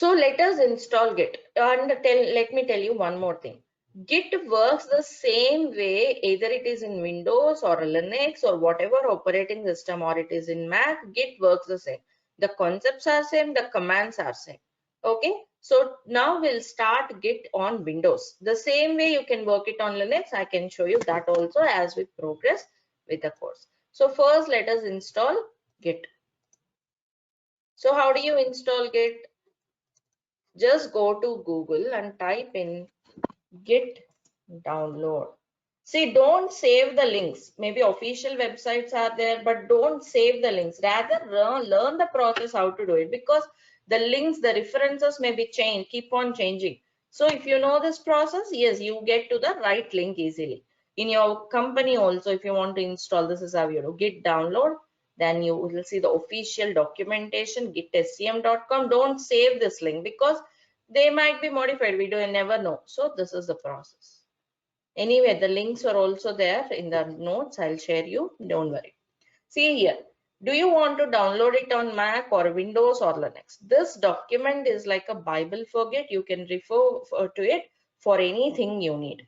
So let us install Git, and let me tell you one more thing. Git works the same way, either it is in Windows or Linux or whatever operating system, or it is in Mac. Git works the same. The concepts are same, the commands are same. Okay, so now we'll start Git on Windows. The same way you can work it on Linux. I can show you that also as we progress with the course. So first let us install Git. So how do you install Git? Just go to Google and type in Git download. See, don't save the links. Maybe official websites are there, but don't save the links. Rather, learn the process how to do it, because the links, the references may be changed, keep on changing. So if you know this process, yes, you get to the right link easily. In your company also, if you want to install, this is how you do Git download. Then you will see the official documentation, gitscm.com. Don't save this link because they might be modified. We do never know. So this is the process. Anyway, the links are also there in the notes. I'll share you. Don't worry. See here. Do you want to download it on Mac or Windows or Linux? This document is like a Bible for Git. You can refer to it for anything you need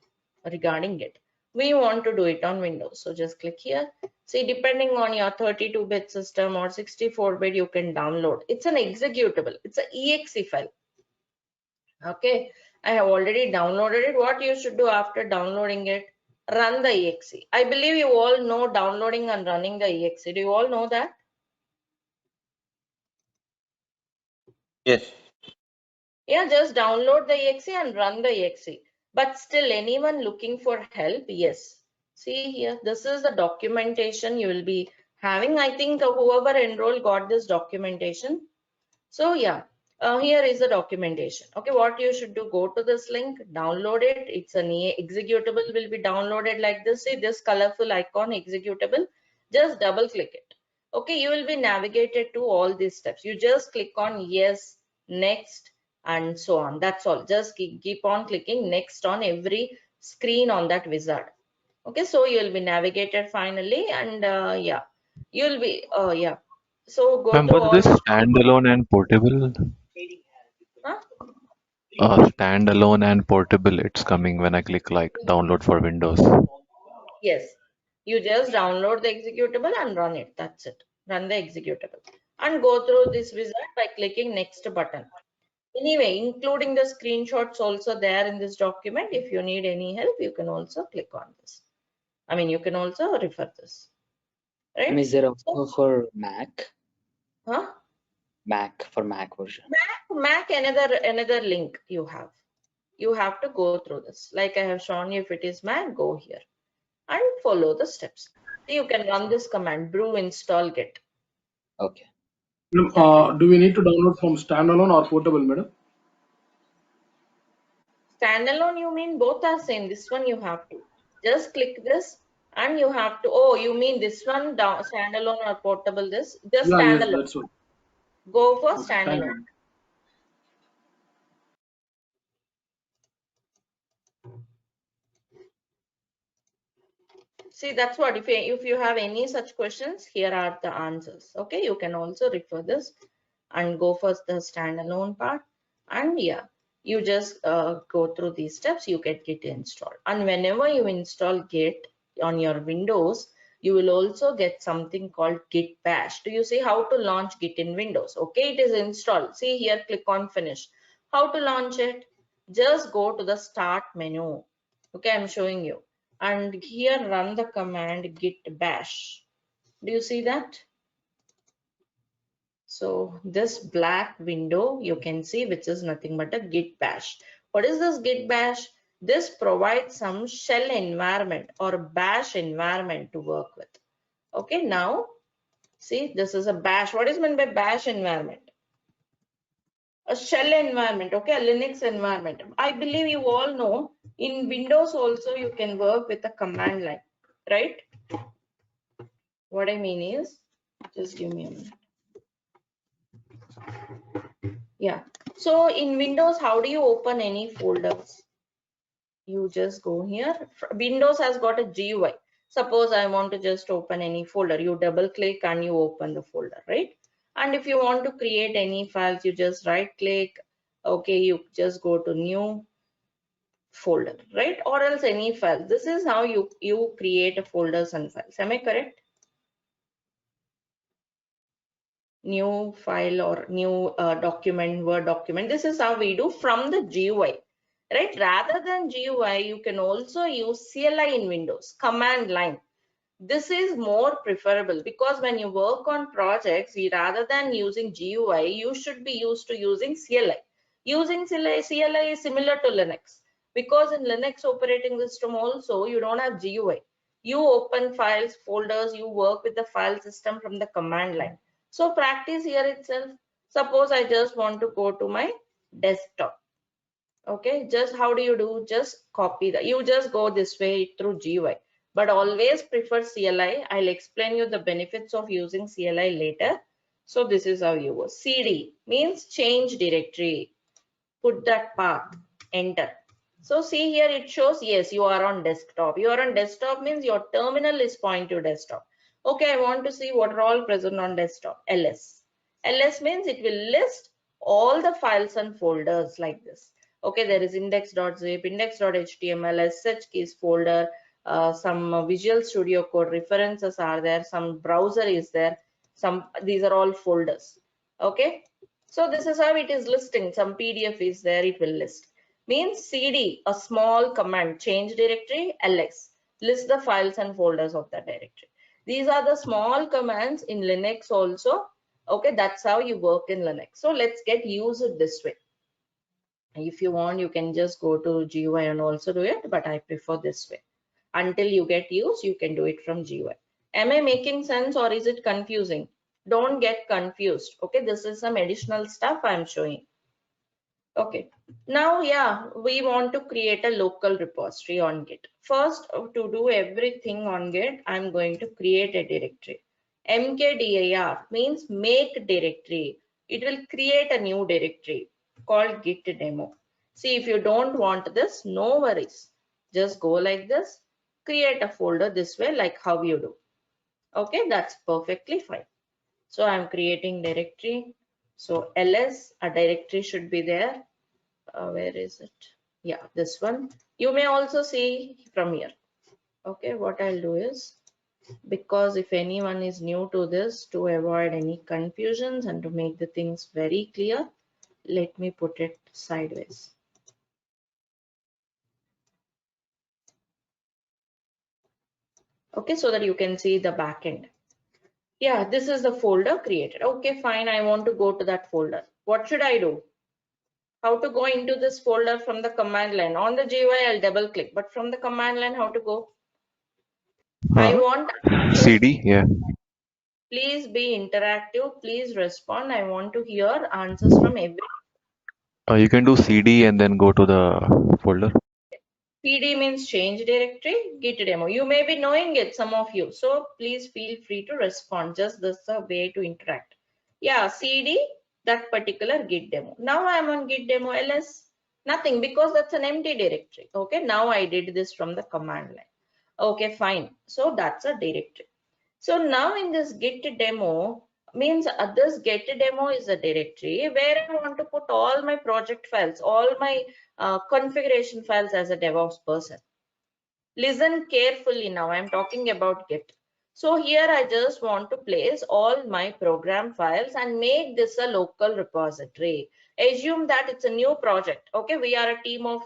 regarding Git. We want to do it on Windows. So just click here. See, depending on your 32-bit system or 64-bit, you can download. It's an executable. It's an exe file. Okay, I have already downloaded it. What you should do after downloading it? Run the exe. I believe you all know downloading and running the exe. Do you all know that? Yes. Yeah, just download the exe and run the exe. But still, anyone looking for help? Yes. See here, this is the documentation you will be having. I think whoever enrolled got this documentation. So yeah, here is the documentation. Okay, what you should do, go to this link, download it. It's an executable will be downloaded like this. See this colorful icon executable, just double click it. Okay, you will be navigated to all these steps. You just click on yes, next, and so on. That's all. Just keep on clicking next on every screen on that wizard. Okay, so you will be navigated finally, and yeah, you'll be yeah. So go Ma'am, through what's all this the standalone and portable? huh? Standalone and portable, it's coming when I click like download for Windows. Yes, you just download the executable and run it. That's it. Run the executable and go through this wizard by clicking next button. Anyway, including the screenshots also there in this document. If you need any help, you can also click on this. I mean, you can also refer this, And right? is there So, also for Mac? huh? Mac version. Mac, another link you have. You have to go through this. Like I have shown you, if it is Mac, go here and follow the steps. So you can run this command brew install git. Okay. Do we need to download from standalone or portable, madam? Standalone, you mean both are same. This one you have to just click this and you have to, oh, you mean this one down standalone or portable, this just Yeah, yes, standalone. that's all. Go for Okay, thank standalone. you. See, that's what if you have any such questions, here are the answers. Okay, you can also refer this and go for the standalone part. And yeah, you just go through these steps, you get Git installed. And whenever you install Git on your Windows, you will also get something called Git Bash. Do you see how to launch Git in Windows? Okay, it is installed. See here, click on finish. How to launch it? Just go to the start menu. Okay, I'm showing you. And here run the command git bash. Do you see that? So this black window you can see, which is nothing but a git bash. What is this git bash? This provides some shell environment or bash environment to work with. Okay, now see, this is a bash. What is meant by bash environment? A shell environment, okay, a Linux environment. I believe you all know in Windows also you can work with a command line, right? What I mean is, just give me a minute. Yeah, so in Windows, how do you open any folders? You just go here. Windows has got a GUI. Suppose I want to just open any folder, you double click and you open the folder, right? And if you want to create any files, you just right click Okay, you just go to new folder, right? Or else any file. This is how you create a folders and files. Am I correct? New file or new document, Word document. This is how we do from the GUI, right? Rather than GUI, you can also use CLI in Windows, command line. This is more preferable because when you work on projects, rather than using GUI, you should be used to using CLI. Using CLI is similar to Linux because in Linux operating system also, you don't have GUI. You open files, folders, you work with the file system from the command line. So practice here itself. Suppose I just want to go to my desktop. Okay, just how do you do? Just copy that. You just go this way through GUI, but always prefer CLI. I'll explain you the benefits of using CLI later. So this is how you go. CD means change directory. Put that path, enter. So see here it shows, yes, you are on desktop. You are on desktop means your terminal is pointing to desktop. Okay, I want to see what are all present on desktop. LS. LS means it will list all the files and folders like this. Okay, there is index.zip, index.html, sh keys folder, some Visual Studio Code references are there, some browser is there, these are all folders. Okay, so this is how it is listing. Some PDF is there, it will list. Means CD, a small command, change directory, ls, list the files and folders of that directory. These are the small commands in Linux also. Okay, that's how you work in Linux. So let's get used this way. If you want, you can just go to GUI and also do it, but I prefer this way. Until you get used, you can do it from GUI. Am I making sense or is it confusing? Don't get confused. Okay, this is some additional stuff I'm showing. Okay, now yeah, we want to create a local repository on Git. First, to do everything on Git, I'm going to create a directory. mkdir means make directory. It will create a new directory called Git demo. See, if you don't want this, no worries. Just go like this, create a folder this way, like how you do. Okay, that's perfectly fine. So I'm creating directory. So ls, a directory should be there. Where is it? Yeah, this one. You may also see from here. Okay, what I'll do is, because if anyone is new to this, to avoid any confusions and to make the things very clear, let me put it sideways. Okay, so that you can see the backend. Yeah, this is the folder created. Okay, fine. I want to go to that folder. What should I do? How to go into this folder from the command line? On the GUI, I'll double click, but from the command line, how to go? I want CD, yeah. please be interactive. Please respond. I want to hear answers from every. You can do CD and then go to the folder. PD means change directory, Git demo. You may be knowing it, some of you. So please feel free to respond. Just this is a way to interact. Yeah, CD, that particular Git demo. Now I'm on Git demo ls. Nothing because that's an empty directory. Okay, now I did this from the command line. Okay, fine. So that's a directory. So now in this Git demo means this Git demo is a directory where I want to put all my project files, all my configuration files as a DevOps person. Listen carefully now. I'm talking about Git. So here I just want to place all my program files and make this a local repository. Assume that it's a new project. Okay, we are a team of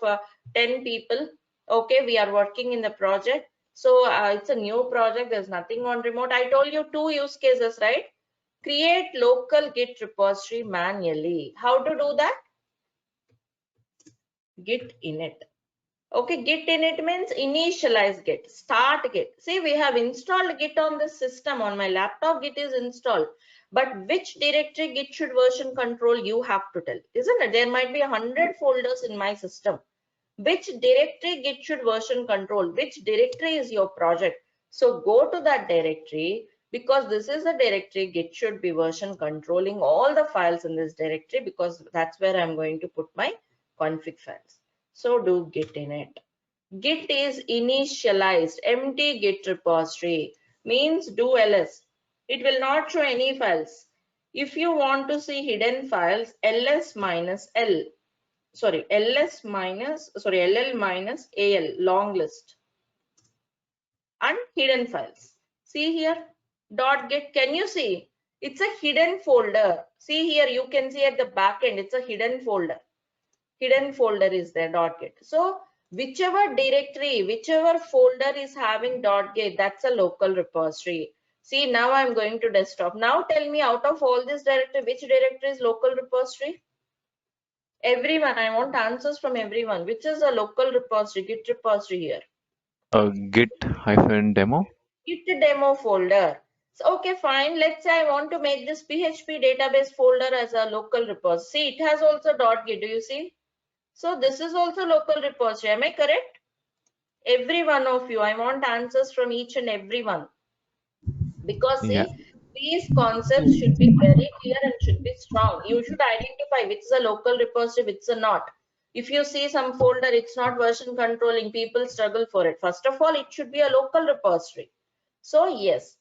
10 people. Okay, we are working in the project. So it's a new project. There's nothing on remote. I told you 2 use cases, right? Create local Git repository manually. How to do that? Git init. Okay, Git init means initialize Git, start Git. See, we have installed Git on the system. On my laptop, Git is installed. But which directory Git should version control, you have to tell, isn't it? There might be 100 folders in my system. Which directory Git should version control? Which directory is your project? So go to that directory because this is the directory Git should be version controlling all the files in this directory because that's where I'm going to put my config files. So do Git init. Git is initialized. Empty Git repository means do ls. It will not show any files. If you want to see hidden files, ls -l. ls minus, ll minus al, long list, and hidden files. See here, .git, can you see? It's a hidden folder. See here, you can see at the back end, it's a hidden folder. Hidden folder is there, .git. So whichever directory, whichever folder is having .git, that's a local repository. See, now I'm going to desktop. Now tell me, out of all this directory, which directory is local repository? Everyone, I want answers from everyone. Which is a local repository, Git repository here? Git-demo. Git demo folder. So, okay, fine. Let's say I want to make this PHP database folder as a local repository. See, it has also .git. Do you see? So this is also local repository. Am I correct? Every one of you, I want answers from each and every one. Because Yeah. see, these concepts should be very clear and should be strong. You should identify which is a local repository, which is a not. If you see some folder, it's not version controlling, people struggle for it. First of all, it should be a local repository. So yes,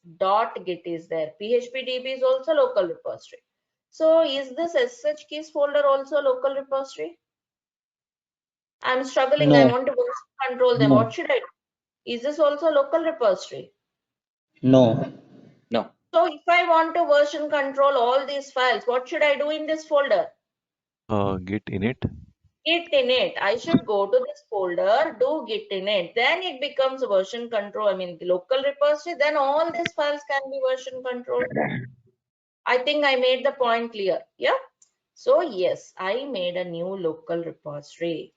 .git is there. PHPDB is also local repository. So is this SSH keys folder also local repository? I'm struggling. I No, want to version control them. no, What should I do? Is this also local repository? no. No. So if I want to version control all these files, what should I do in this folder? Git init. Git init. I should go to this folder, do git init. Then it becomes version control. I mean, the local repository. Then all these files can be version controlled. I think I made the point clear. Yeah. So yes, I made a new local repository.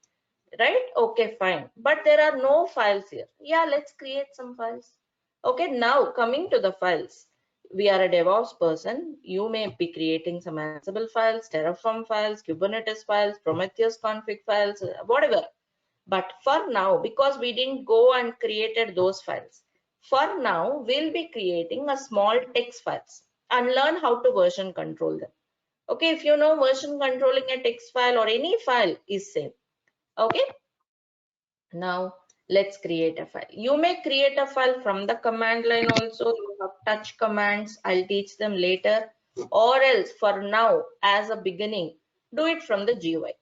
Right? Okay, fine. But there are no files here. Yeah, let's create some files. Okay, now coming to the files. We are a DevOps person. You may be creating some Ansible files, Terraform files, Kubernetes files, Prometheus config files, whatever. But for now, because we didn't go and created those files, for now, we'll be creating a small text files and learn how to version control them. Okay, if you know version controlling a text file or any file is same. Okay. Now let's create a file. You may create a file from the command line also. You have touch commands. I'll teach them later. Or else for now, as a beginning, do it from the GUI.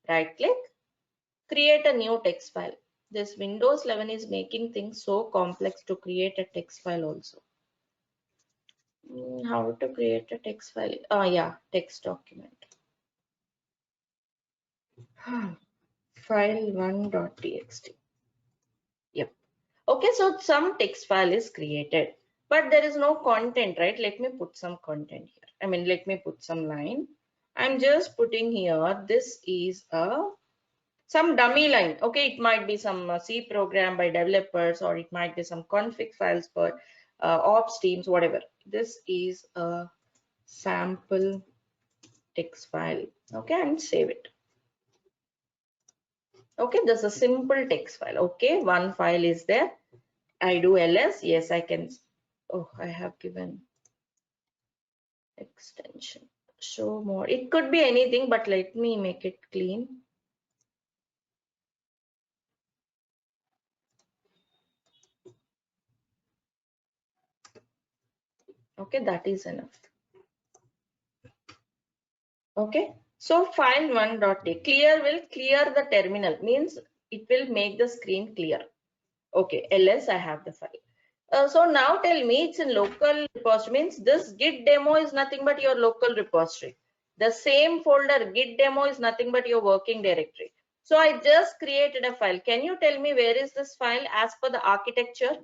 Right click, create a new text file. This Windows 11 is making things so complex to create a text file also. How to create a text file? Yeah, text document. File1.txt. Yep. Okay, so some text file is created, but there is no content, right? Let me put some content here. I mean, let me put some line. I'm just putting here, this is some dummy line. Okay, it might be some C program by developers, or it might be some config files for ops teams, whatever. This is a sample text file. Okay, and save it. Okay, this is a simple text file. Okay, one file is there. I do ls. Yes, I can. Oh, I have given extension. Show more. It could be anything, but let me make it clean. Okay, that is enough. Okay, so file1.t clear will clear the terminal, means it will make the screen clear. Okay, ls, I have the file. So now tell me, it's in local repository, means this git demo is nothing but your local repository. The same folder git demo is nothing but your working directory. So I just created a file. Can you tell me where is this file as per the architecture?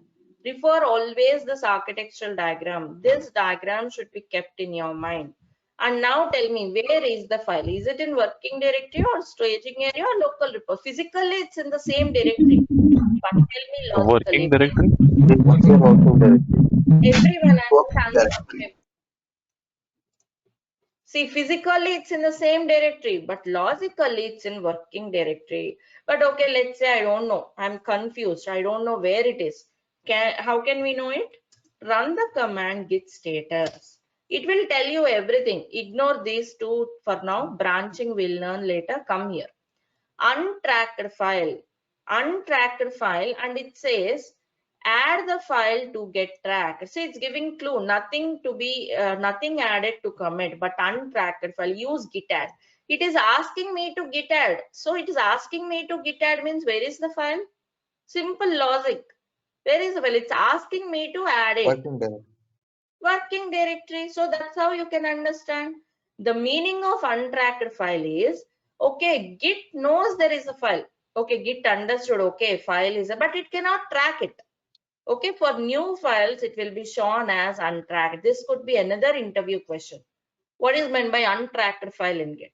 Refer always this architectural diagram. This diagram should be kept in your mind. And now tell me, where is the file? Is it in working directory or staging area or local repository? Physically, it's in the same directory. But tell me Working logically, directory. What's your working directory? everyone has Working answer. directory. See, physically it's in the same directory, but logically it's in working directory. But okay, let's say I don't know. I'm confused. I don't know where it is. How can we know it? Run the command git status. It will tell you everything. Ignore these two for now. Branching we'll learn later. Come here. Untracked file. Untracked file, and it says add the file to get tracked. See, it's giving clue, nothing to be nothing added to commit, but untracked file, use git add. It is asking me to git add. So it is asking me to git add means where is the file? Simple logic. Where is the file? It's asking me to add it. Working directory. Working directory. So that's how you can understand. The meaning of untracked file is, okay, Git knows there is a file. Okay, Git understood, okay, file is a, but it cannot track it. Okay, for new files, it will be shown as untracked. This could be another interview question. What is meant by untracked file in Git?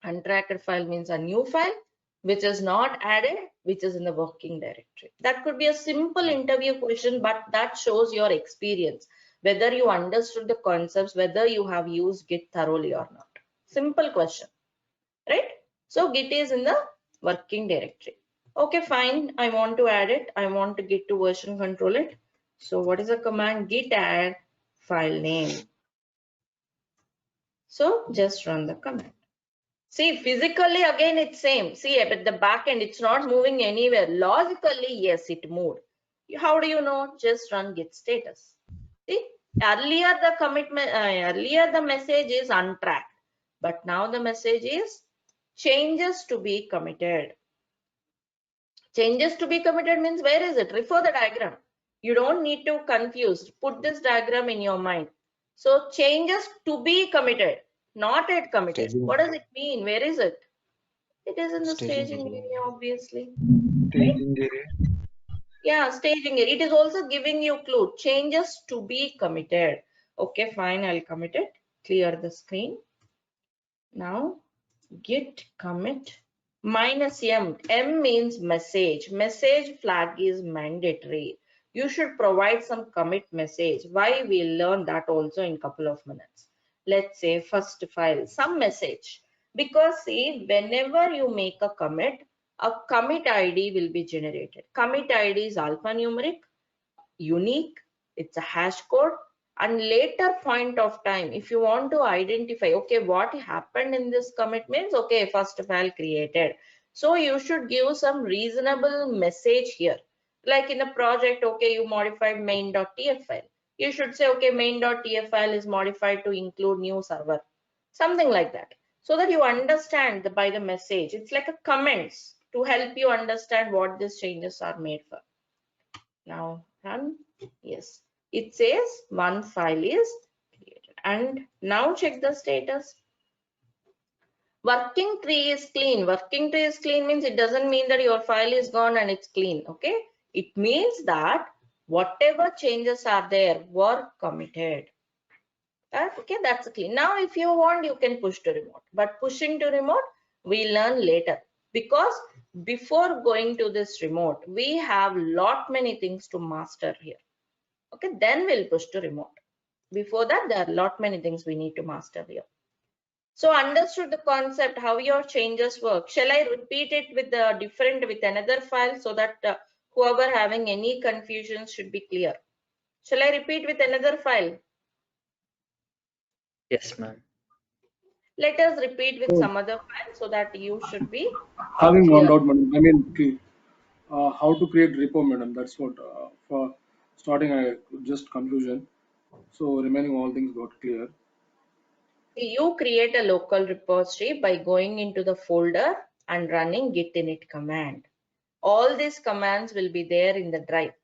Untracked file means a new file which is not added, which is in the working directory. That could be a simple interview question, but that shows your experience, whether you understood the concepts, whether you have used Git thoroughly or not. Simple question, right? So Git is in the working directory. Okay, fine. I want to add it. I want to Git to version control it. So what is the command? Git add file name. So just run the command. See, physically again it's same. See, but the back end, it's not moving anywhere. Logically, yes, it moved. How do you know? Just run git status. See, earlier the commitment, earlier the message is untracked, but now the message is changes to be committed. Changes to be committed means where is it? Refer the diagram. You don't need to confuse. Put this diagram in your mind. So changes to be committed, not yet committed. Staging. What does it mean? Where is it? It is in the Staging staging area. area, obviously. Staging area. Yeah, staging area. It is also giving you clue. Changes to be committed. Okay, fine. I'll commit it. Clear the screen. Now git commit -m. M means message. Message flag is mandatory. You should provide some commit message. Why? We'll learn that also in couple of minutes. Let's say first file, some message. Because see, whenever you make a commit ID will be generated. Commit ID is alphanumeric, unique, it's a hash code, and later point of time, if you want to identify, okay, what happened in this commit means, okay, first file created. So you should give some reasonable message here. Like in a project, okay, you modified main.tf file. You should say, okay, main.tf file is modified to include new server. Something like that. So that you understand by the message. It's like a comments to help you understand what these changes are made for. Now run. Yes, it says one file is created. And now check the status. Working tree is clean. Working tree is clean means it doesn't mean that your file is gone and it's clean. Okay, it means that whatever changes are there were committed. Okay, that's clean. Now if you want, you can push to remote, but pushing to remote we learn later, because before going to this remote we have lot many things to master here. Okay, then we'll push to remote. Before that, there are lot many things we need to master here. So understood the concept, how your changes work. Shall I repeat it with the with another file so that whoever having any confusion should be clear? Shall I repeat with another file? Yes, ma'am. Let us repeat with So some other file so that you should be having one clear. doubt, madam. I mean, how to create repo, madam. That's what for starting. I just confusion. So remaining all things got clear. You create a local repository by going into the folder and running git init command. All these commands will be there in the drive.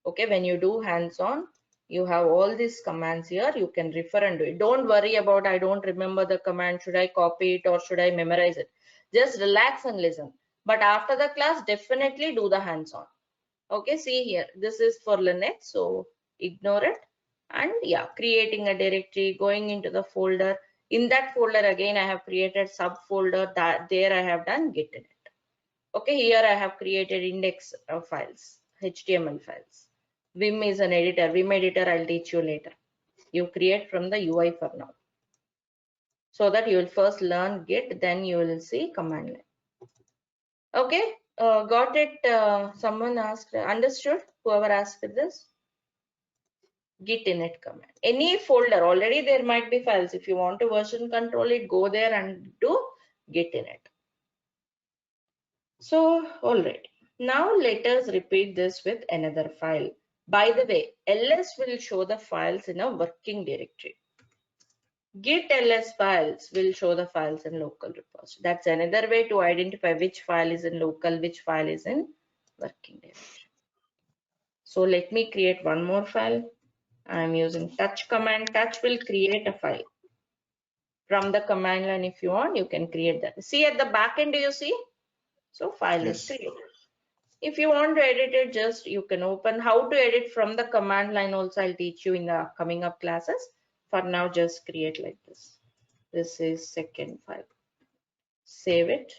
Okay, when you do hands-on, you have all these commands here. You can refer and do it. Don't worry about, I don't remember the command. Should I copy it or should I memorize it? Just relax and listen. But after the class, definitely do the hands-on. Okay, see here, this is for Linux, so ignore it. And yeah, creating a directory, going into the folder. In that folder again, I have created subfolder. That there I have done git init. Okay, here I have created index files, HTML files. Vim is an editor. Vim editor I'll teach you later. You create from the UI for now. So that you will first learn git, then you will see command line. Okay, got it? Someone asked, understood? Whoever asked this? Git init command. Any folder, already there might be files. If you want to version control it, go there and do git init. So, all right. Now let us repeat this with another file. By the way, ls will show the files in a working directory. Git ls files will show the files in local repository. That's another way to identify which file is in local, which file is in working directory. So let me create one more file. I'm using touch command. Touch will create a file. From the command line, if you want, you can create that. See at the back end, do you see? So file is created. If you want to edit it, just you can open how to edit from the command line also. I'll teach you in the coming up classes. For now, just create like this. This is second file. Save it,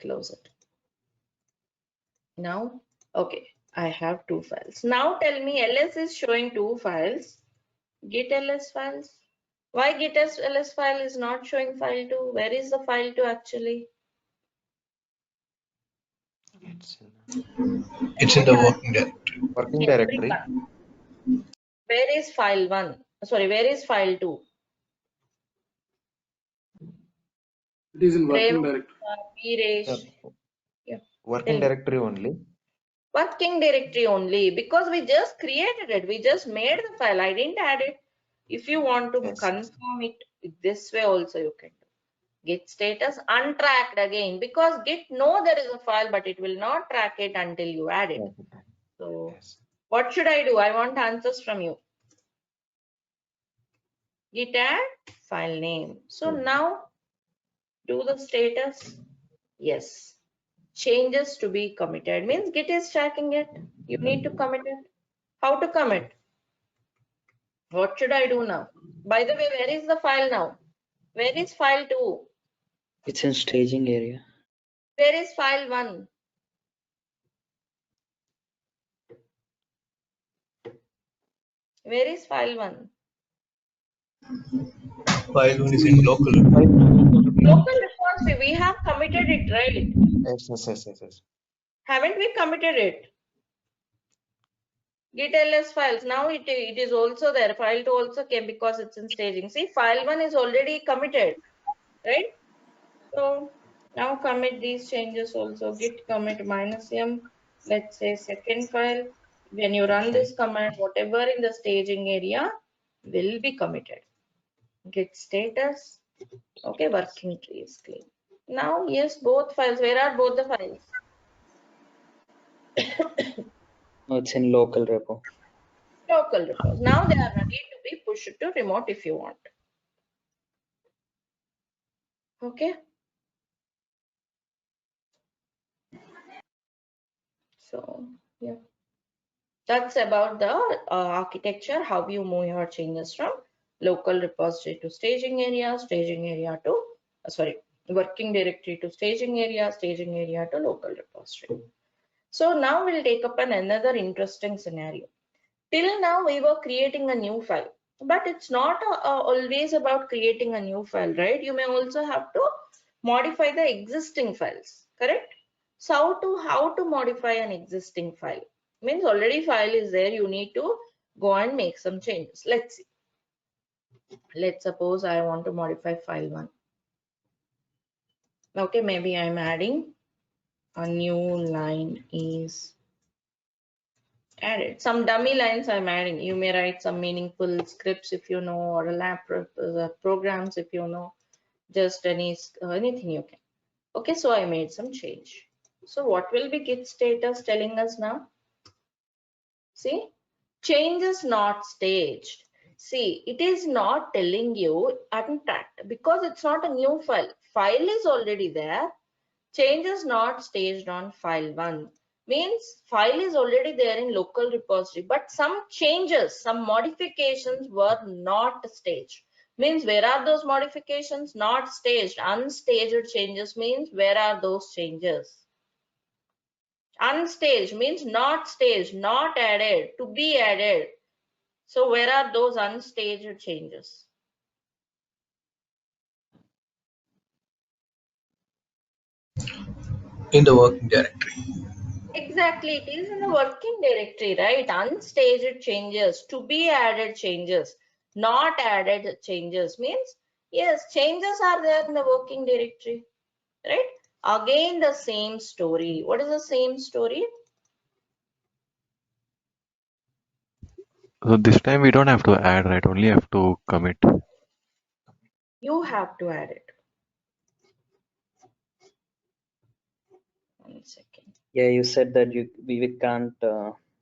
close it. Now, okay, I have two files. Now tell me ls is showing two files. Git ls files. Why git ls file is not showing file 2? Where is the file 2 actually? It's in the working directory. Working directory. Where is file 1? Sorry, where is file 2? It is in working Rev, directory. Viresh. Yeah. Working directory only. Working directory only, because we just created it. We just made the file. I didn't add it. If you want to confirm it this way also you can do. Git status untracked again, because Git know there is a file, but it will not track it until you add it. So what should I do? I want answers from you. Git add file name. So now do the status. Yes. Changes to be committed means Git is tracking it. You need to commit it. How to commit? What should I do now? By the way, where is the file now? Where is file 2? It's in staging area. Where is file 1? Where is file 1? File 1 is in local. Local repository. We have committed it, right? Yes. Haven't we committed it? Git ls files. Now it is also there. File 2 also came because it's in staging. See, file 1 is already committed, right? So now commit these changes also. Git commit -m. Let's say second file. When you run this command, whatever in the staging area will be committed. Git status. Okay, working tree is clean. Now, yes, both files. Where are both the files? No, it's in local repo. Local repos. Now they are ready to be pushed to remote if you want. Okay. So, yeah. That's about the architecture, how you move your changes from local repository to staging area to, working directory to staging area to local repository. So now we'll take up another interesting scenario. Till now we were creating a new file, but it's not always about creating a new file, right? You may also have to modify the existing files, correct? So how to modify an existing file? Means already file is there, you need to go and make some changes. Let's see. Let's suppose I want to modify file 1. Okay, maybe I'm adding a new line is added. Some dummy lines I'm adding. You may write some meaningful scripts if you know, or lab programs if you know. Just anything you can. Okay, so I made some change. So what will be Git status telling us now? See, change is not staged. See, it is not telling you untracked because it's not a new file. File is already there. Change is not staged on file 1. Means file is already there in local repository, but some changes, some modifications were not staged. Means where are those modifications? Not staged. Unstaged changes means where are those changes? Unstaged means not staged, not added, to be added. So where are those unstaged changes? In the working directory. Exactly, it is in the working directory, right? Unstaged changes, to be added changes, not added changes means, yes, changes are there in the working directory, right? Again, the same story. What is the same story? So this time we don't have to add, right? Only have to commit. You have to add it. 1 second. Yeah, you said that we can't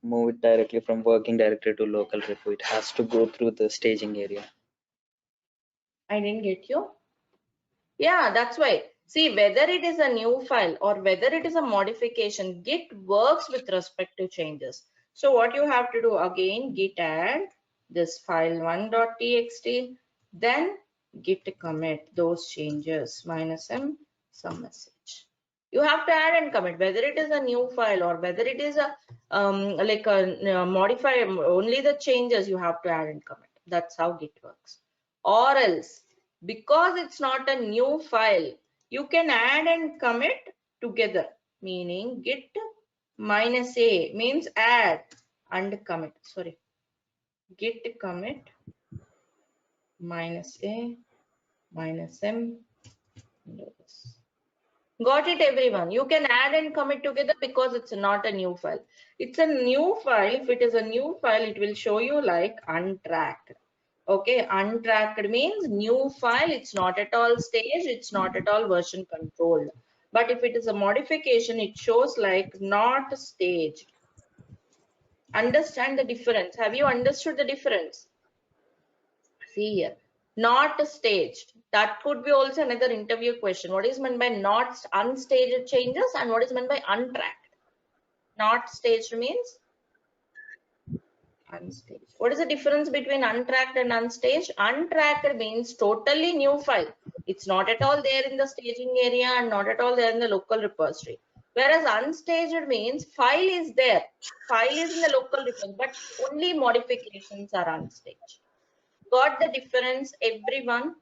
move it directly from working directory to local repo. It has to go through the staging area. I didn't get you. Yeah, that's why. See, whether it is a new file or whether it is a modification, Git works with respect to changes. So what you have to do again, Git add this file 1.txt, then Git commit those changes -m some message. You have to add and commit whether it is a new file or whether it is a like a modify, only the changes you have to add and commit. That's how Git works. Or else, because it's not a new file, you can add and commit together, meaning git -a means add and commit. Sorry, git commit -a -m. Got it, everyone? You can add and commit together because it's not a new file. It's a new file. If it is a new file, it will show you like untracked. Okay, untracked means new file. It's not at all staged. It's not at all version controlled. But if it is a modification, it shows like not staged. Understand the difference. Have you understood the difference? See here, not staged. That could be also another interview question. What is meant by not unstaged changes and what is meant by untracked? Not staged means unstaged. What is the difference between untracked and unstaged? Untracked means totally new file. It's not at all there in the staging area and not at all there in the local repository. Whereas unstaged means file is there. File is in the local repository, but only modifications are unstaged. Got the difference, everyone?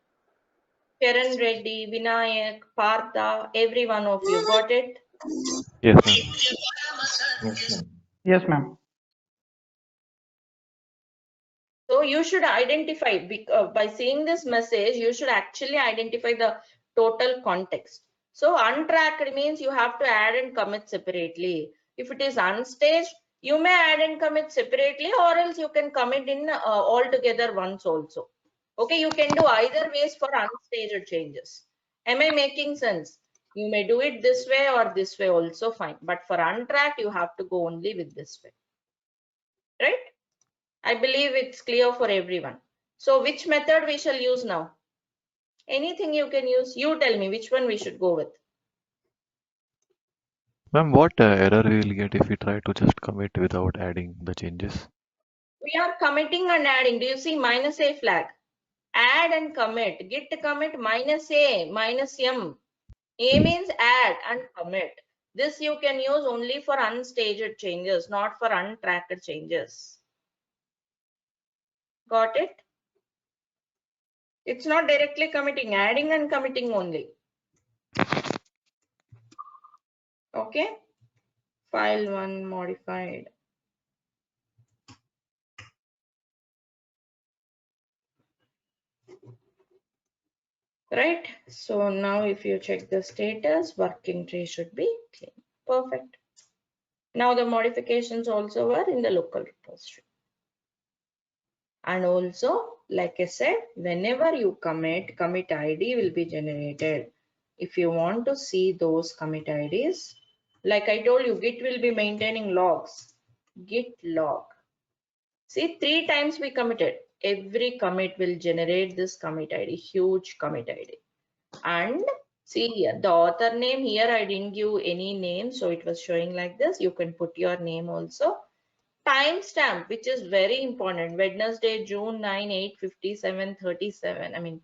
Karan Reddy, Vinayak, Partha, every one of you got it? Yes, ma'am. Yes, ma'am. Yes, ma'am. So you should identify, by seeing this message, you should actually identify the total context. So untracked means you have to add and commit separately. If it is unstaged, you may add and commit separately or else you can commit in all together once also. Okay, you can do either ways for unstaged changes. Am I making sense? You may do it this way or this way also fine. But for untracked, you have to go only with this way. Right? I believe it's clear for everyone. So which method we shall use now? Anything you can use. You tell me which one we should go with. Ma'am, what error we will get if we try to just commit without adding the changes? We are committing and adding. Do you see -a flag? Add and commit. Git commit -a -m. A means add and commit. This you can use only for unstaged changes, not for untracked changes. Got it? It's not directly committing, adding and committing only. Okay. File 1 modified. Right. So now if you check the status, working tree should be clean. Perfect. Now the modifications also were in the local repository. And also, like I said, whenever you commit, commit ID will be generated. If you want to see those commit IDs, like I told you, Git will be maintaining logs. Git log. See, 3 times we committed. Every commit will generate this commit ID, huge commit ID. And see here, the author name here, I didn't give any name, so it was showing like this. You can put your name also. Timestamp, which is very important. Wednesday, June 9, 8:57:37. I mean,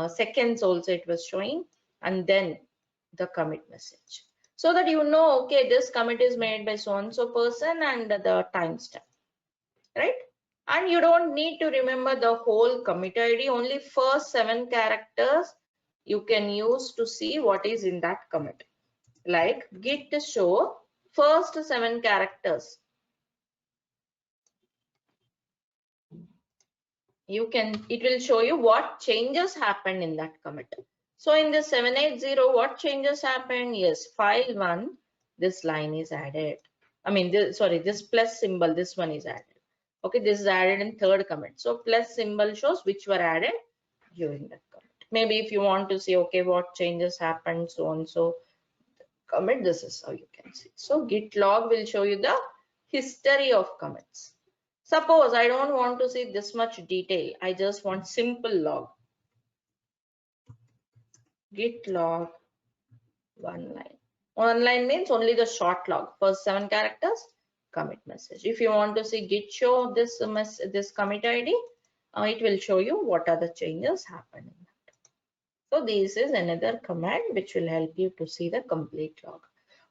seconds also it was showing. And then the commit message. So that you know, okay, this commit is made by so-and-so person and the timestamp, right? And you don't need to remember the whole commit ID, only first 7 characters you can use to see what is in that commit. Like git show first 7 characters. It will show you what changes happened in that commit. So in the 780, what changes happened? Yes, file 1, this line is added. I mean, this plus symbol, this one is added. Okay, this is added in 3rd commit. So plus symbol shows which were added during that commit. Maybe if you want to see, okay, what changes happened, so on, so commit, this is how you can see. So git log will show you the history of commits. Suppose I don't want to see this much detail, I just want simple log. Git log one line. One line means only the short log, first 7 characters, commit message. If you want to see git show this commit ID, it will show you what are the changes happening. So this is another command which will help you to see the complete log.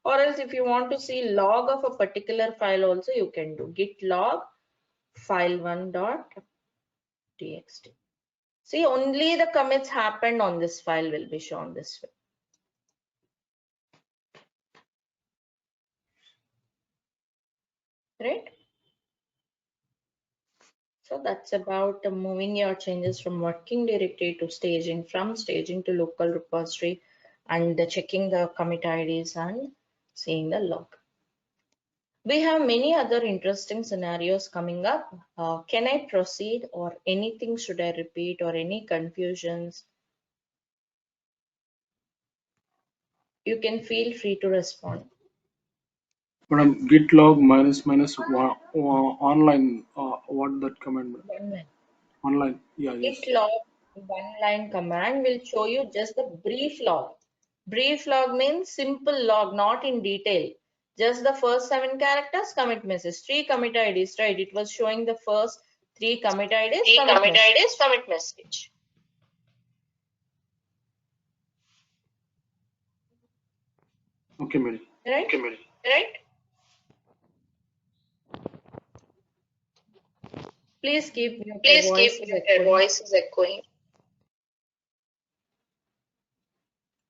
Or else if you want to see log of a particular file also, you can do git log file1.txt. See, only the commits happened on this file will be shown this way. Right? So that's about moving your changes from working directory to staging, from staging to local repository, and checking the commit IDs and seeing the log. We have many other interesting scenarios coming up. Can I proceed, or anything should I repeat, or any confusions? You can feel free to respond. Madam, git log minus online. What that command? One line. Online. Yeah. Yes. Git log one line command will show you just the brief log. Brief log means simple log, not in detail. Just the first 7 characters, commit message, 3 commit IDs, right? It was showing the first 3 commit IDs, commit message. Okay, madam. Right? Right? Please keep mute. Your voice is echoing.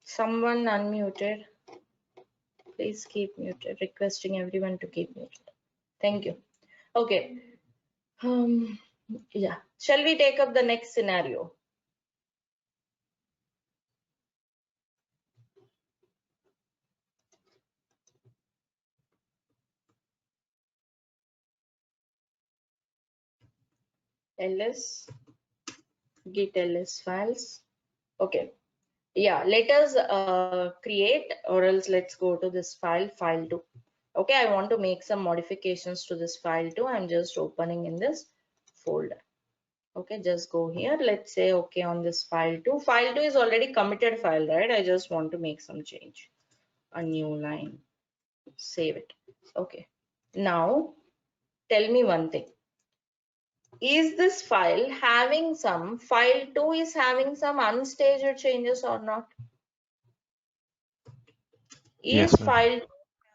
Someone unmuted. Please keep muted. Requesting everyone to keep muted. Thank you. Okay. Yeah. Shall we take up the next scenario? ls git ls files. Okay. Yeah, let us create, or else let's go to this file2. Okay, I want to make some modifications to this file2. I'm just opening in this folder. Okay, just go here. Let's say, okay, on this file2. File2 is already committed file, right? I just want to make some change. A new line. Save it. Okay. Now, tell me one thing. Is this file having some, file2 is having some unstaged changes or not? Yes, Is ma'am. file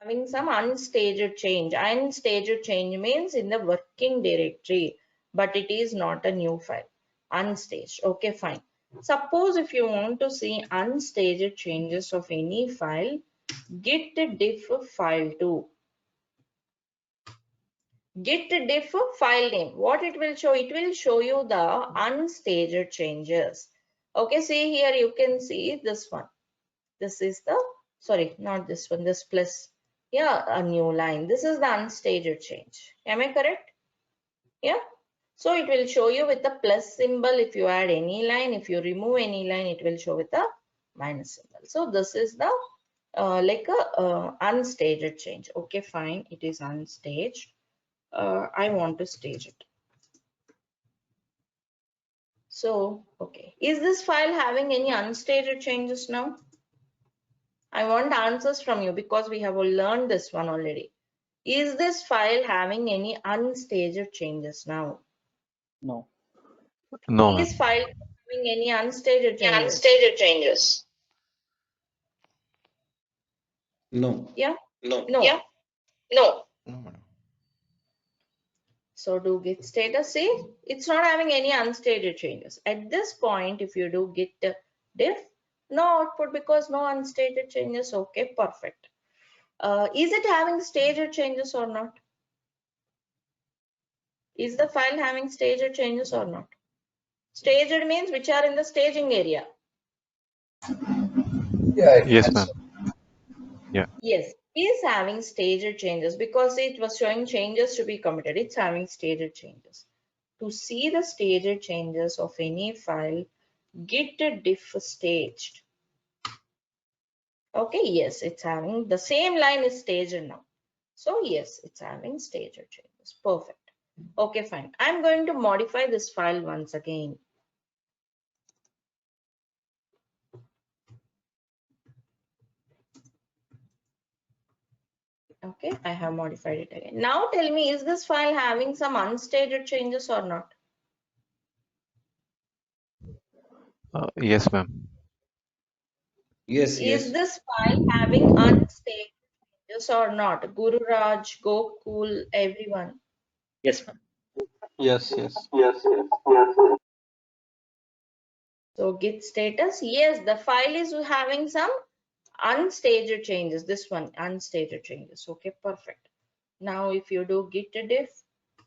having some unstaged change? Unstaged change means in the working directory, but it is not a new file. Unstaged. Okay, fine. Suppose if you want to see unstaged changes of any file, git diff file2. Git diff file name. What it will show? It will show you the unstaged changes. Okay, see here you can see this one. This is the, sorry, not this one, this plus, yeah, a new line. This is the unstaged change. Am I correct? Yeah. So it will show you with the plus symbol if you add any line. If you remove any line, it will show with the minus symbol. So this is the like a unstaged change. Okay, fine. It is unstaged. I want to stage it. So, okay. Is this file having any unstaged changes now? I want answers from you because we have learned this one already. Is this file having any unstaged changes now? No. No, Is ma'am. file having any unstaged changes? Unstaged changes. No. Yeah? No. No. Yeah. No. No, madam. So do git status. See, it's not having any unstaged changes. At this point, if you do git diff, no output because no unstaged changes. Okay, perfect. Is it having staged changes or not? Is the file having staged changes or not? Staged means which are in the staging area. Yeah, it Yes, has. ma'am. Yeah. Yes, is having staged changes because it was showing changes to be committed. It's having staged changes. To see the staged changes of any file, Git diff staged. Okay, yes, it's having the same line is staged now. So yes, it's having staged changes. Perfect. Okay, fine. I'm going to modify this file once again. Okay, I have modified it again. Now tell me, is this file having some unstaged changes or not? Yes, ma'am. Yes, Is yes. this file having unstaged changes or not? Guru Raj, Gokul, everyone. Yes, ma'am. Yes, yes. So git status, yes, the file is having some unstaged changes. This one, unstaged changes. Okay, perfect. Now if you do git diff,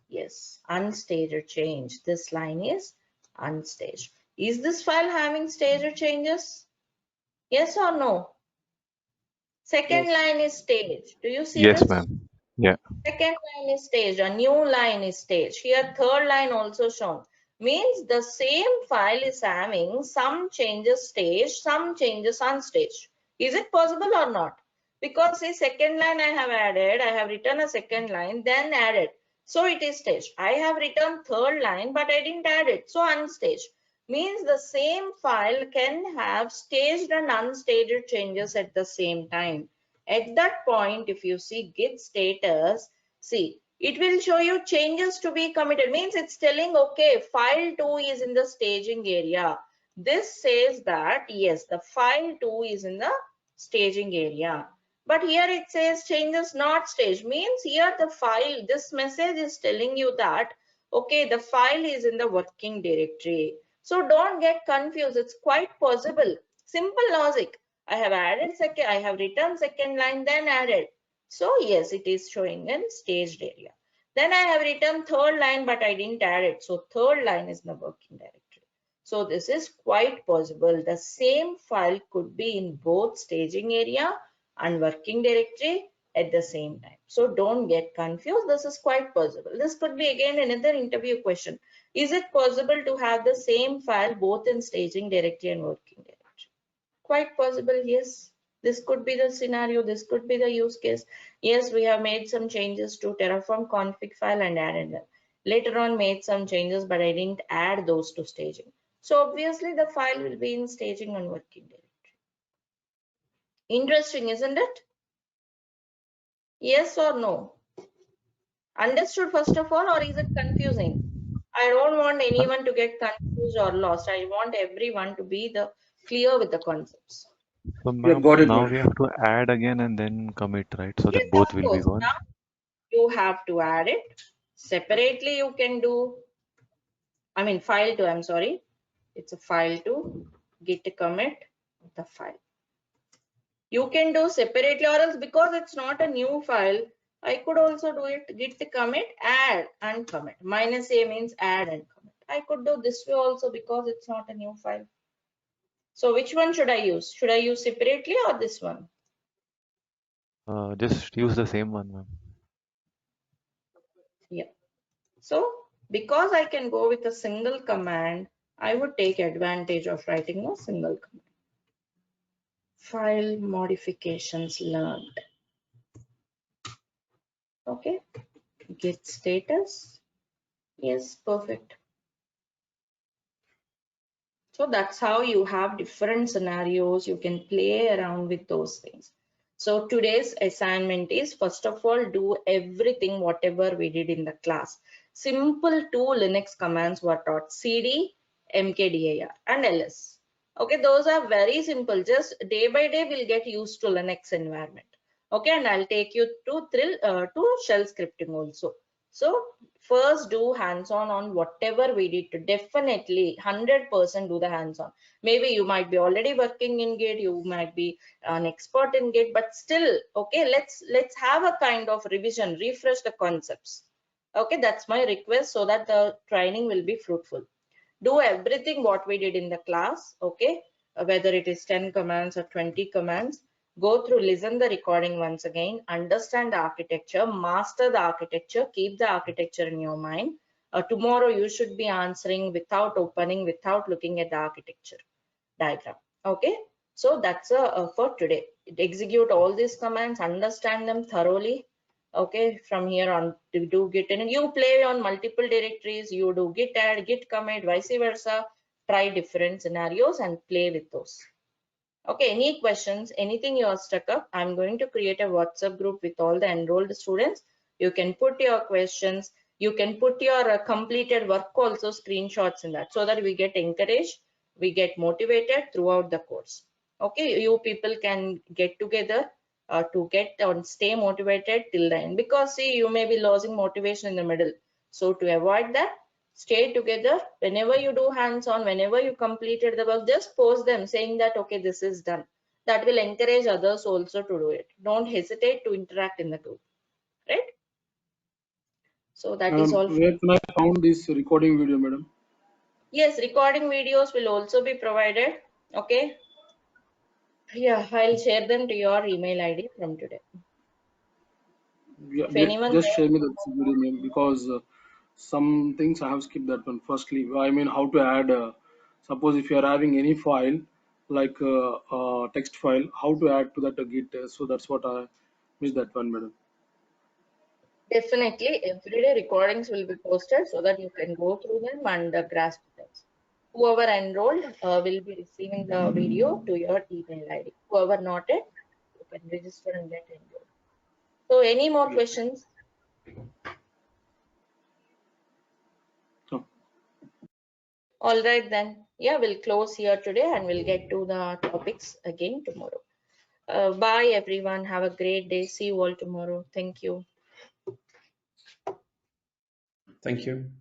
yes, unstaged change. This line is unstaged. Is this file having staged changes? Yes or no? Second Yes. line is staged. Do you see Yes, this? ma'am. Yeah. Second line is staged, a new line is staged. Here third line also shown. Means the same file is having some changes staged, some changes unstaged. Is it possible or not? Because the second line I have added, I have written a second line, then added. So it is staged. I have written third line, but I didn't add it. So unstaged. Means the same file can have staged and unstaged changes at the same time. At that point, if you see git status, see, it will show you changes to be committed. Means it's telling, okay, file 2 is in the staging area. This says that, yes, the file 2 is in the staging area. But here it says changes not staged. Means here the file, this message is telling you that, okay, the file is in the working directory. So don't get confused. It's quite possible. Simple logic. I have added second, I have written second line, then added. So yes, it is showing in staged area. Then I have written third line, but I didn't add it. So third line is in the working directory. So this is quite possible. The same file could be in both staging area and working directory at the same time. So don't get confused. This is quite possible. This could be again another interview question. Is it possible to have the same file both in staging directory and working directory? Quite possible, yes. This could be the scenario. This could be the use case. Yes, we have made some changes to Terraform config file and added them. Later on made some changes, but I didn't add those to staging. So obviously the file will be in staging and working directory. Interesting, isn't it? Yes or no? Understood first of all, or is it confusing? I don't want anyone to get confused or lost. I want everyone to be clear with the concepts. So, Yeah, ma'am, got it, now madam. we have to add again and then commit, right? So Yes, that both of will be course. gone. Now you have to add it. Separately, you can do, I mean, file to, I'm sorry. It's a file to git commit the file. You can do separately, or else because it's not a new file, I could also do it git commit, add and commit. -a means add and commit. I could do this way also because it's not a new file. So which one should I use? Should I use separately or this one? Just use the same one, ma'am. Yeah. So because I can go with a single command, I would take advantage of writing a single command. File modifications learned. Okay. Git status. Yes, perfect. So that's how you have different scenarios. You can play around with those things. So today's assignment is, first of all, do everything whatever we did in the class. Simple two Linux commands were taught: cd, mkdir, and ls. Okay, those are very simple. Just day by day we'll get used to Linux environment. Okay, and I'll take you to shell scripting also. So first do hands-on on whatever we did. To definitely 100% do the hands-on. Maybe you might be already working in Git, you might be an expert in Git, but still, okay, let's have a kind of revision, refresh the concepts. Okay, that's my request, so that the training will be fruitful. Do everything what we did in the class. Okay, whether it is 10 commands or 20 commands, go through, listen the recording once again, understand the architecture, master the architecture, keep the architecture in your mind, Tomorrow you should be answering without opening, without looking at the architecture diagram. Okay, so that's for today. Execute all these commands, understand them thoroughly. Okay, from here on, do git and you play on multiple directories, you do git add, git commit, vice versa. Try different scenarios and play with those. Okay, any questions, anything you are stuck up, I'm going to create a WhatsApp group with all the enrolled students. You can put your questions, you can put your completed work also screenshots in that, so that we get encouraged, we get motivated throughout the course. Okay, you people can get together to get and stay motivated till the end, because see, you may be losing motivation in the middle. So to avoid that, stay together. Whenever you do hands-on, whenever you completed the work, just post them saying that, okay, this is done. That will encourage others also to do it. Don't hesitate to interact in the group, right? So that is all. Where can I found this recording video, madam? Yes, recording videos will also be provided. Okay. Yeah, I'll share them to your email ID from today. Yeah, If anyone just share me that video, ma'am, because some things I have skipped that one. Firstly, I mean, how to add, suppose if you are having any file, like text file, how to add to that Git. So that's what I missed that one, madam. definitely everyday recordings will be posted so that you can go through them and grasp things. Whoever enrolled will be receiving the video to your email ID. Whoever not it, you can register and get enrolled. So any more Yeah. questions? No. All right then. Yeah, we'll close here today and we'll get to the topics again tomorrow. Bye everyone. Have a great day. See you all tomorrow. Thank you. Thank you.